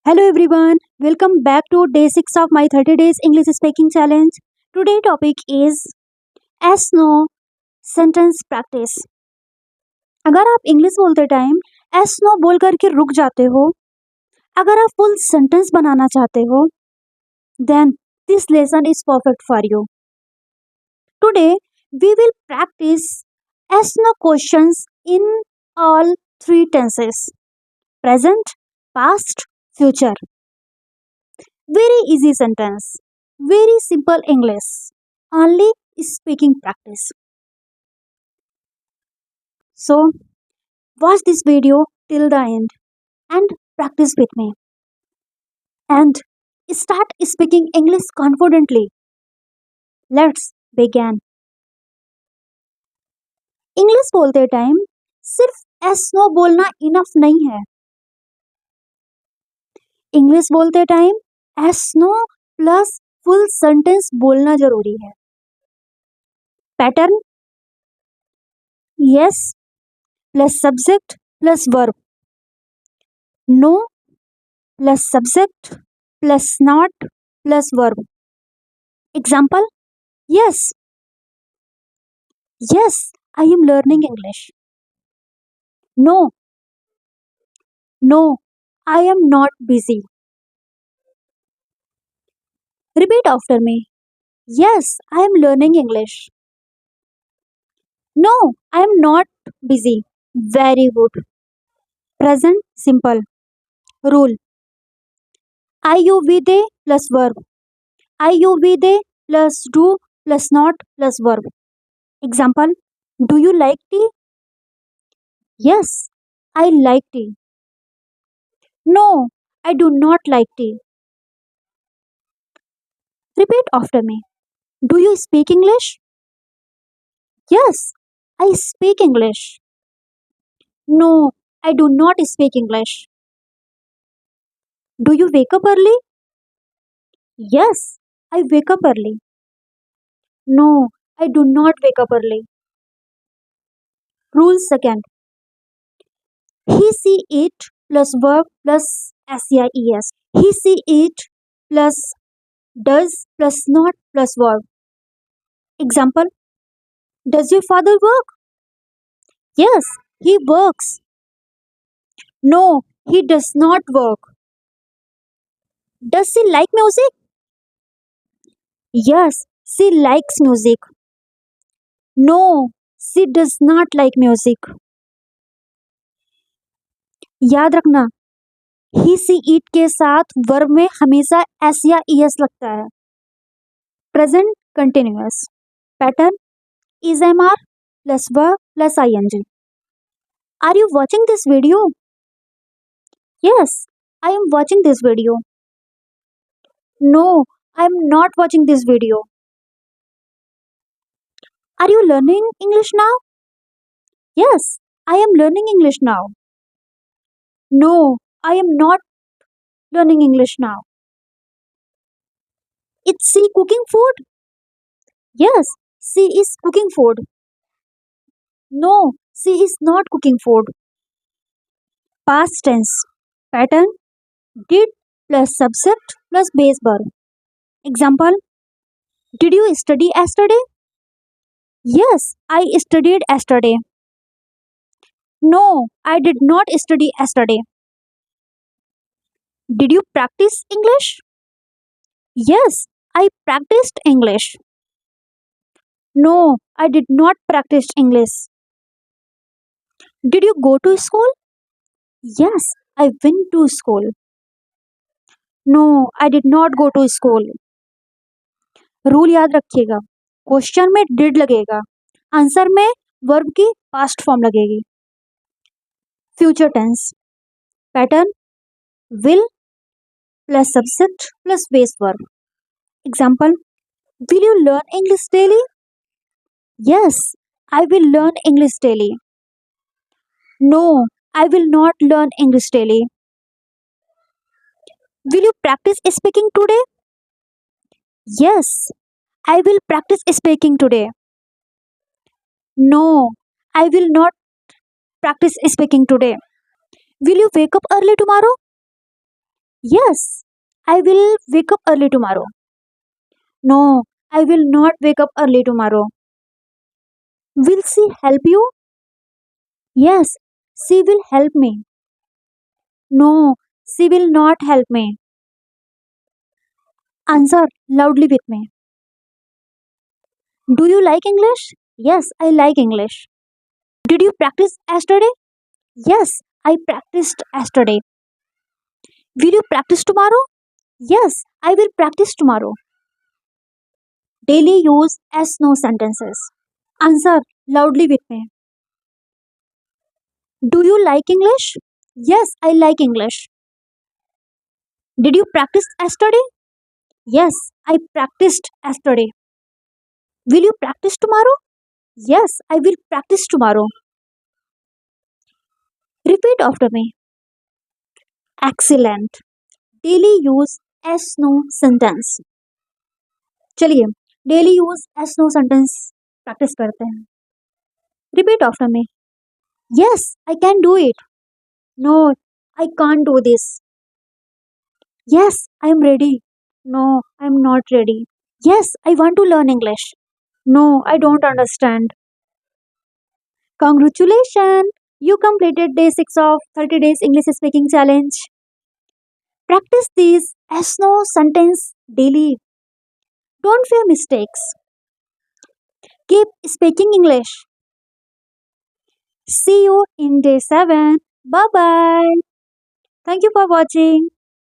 Hello everyone, welcome back to day 6 of my 30 days English speaking challenge. Today topic is as no sentence practice. अगर आप English बोलते time S no बोल करके रुक जाते हो, अगर आप फुल सेंटेंस बनाना चाहते हो, then this lesson is perfect for you. Today we will practice as no questions in all three tenses: present, past, future. Very easy sentence. Very simple English. Only speaking practice. So, watch this video till the end and practice with me. And start speaking English confidently. Let's begin. English बोलते time सिर्फ S no बोलना enough नहीं है. English बोलते time S no plus full sentence बोलना जरूरी है. Pattern yes plus subject plus verb. No plus subject plus not plus verb. Example yes, yes, I am learning English. No, no, I am not busy. Repeat after me. Yes, I am learning English. No, I am not busy. Very good. Present simple. Rule: I you we they plus verb. I you we they plus do plus not plus verb. Example: do you like tea? Yes, I like tea. No, I do not like tea. Repeat after me. Do you speak English? Yes, I speak English. No, I do not speak English. Do you wake up early? Yes, I wake up early. No, I do not wake up early. Rule second. He, see, it plus verb plus SEIES. He, see, it plus does plus not plus verb. Example: does your father work? Yes, he works. No, he does not work. Does she like music? Yes, she likes music. No, she does not like music. याद रखना, ही सी ईट के साथ verb में हमेशा S या ES लगता है. Present continuous. Pattern is am are plus verb plus ING. Are you watching this video? Yes, I am watching this video. No, I am not watching this video. Are you learning English now? Yes, I am learning English now. No, I am not learning English now. Is she cooking food? Yes, she is cooking food. No, she is not cooking food. Past tense. Pattern: did plus subject plus base verb. Example: did you study yesterday? Yes, I studied yesterday. No, I did not study yesterday. Did you practice English? Yes, I practiced English. No, I did not practice English. Did you go to school? Yes, I went to school. No, I did not go to school. Rule याद रखिएगा, question में did लगेगा, answer में verb की past form लगेगी. Future tense. Pattern: will plus subject plus base verb. Example: will you learn English daily? Yes, I will learn English daily. No, I will not learn English daily. Will you practice speaking today? Yes, I will practice speaking today. No, I will not practice speaking today. Will you wake up early tomorrow? Yes, I will wake up early tomorrow. No, I will not wake up early tomorrow. Will she help you? Yes, she will help me. No, she will not help me. Answer loudly with me. Do you like English? Yes, I like English. Did you practice yesterday? Yes, I practiced yesterday. Will you practice tomorrow? Yes, I will practice tomorrow. Daily use as no sentences. Answer loudly with me. Do you like English? Yes, I like English. Did you practice yesterday? Yes, I practiced yesterday. Will you practice tomorrow? Yes, I will practice tomorrow. Repeat after me. Excellent. Daily use yes no sentence. चलिए daily use yes no sentence practice करते हैं. Repeat after me. Yes I can do it. No I can't do this. Yes I am ready. No I am not ready. Yes I want to learn English. No I don't understand. Congratulations! You completed day 6 of 30 days English speaking challenge. Practice these as no sentence daily. Don't fear mistakes. Keep speaking English. See you in day 7. Bye bye. Thank you for watching.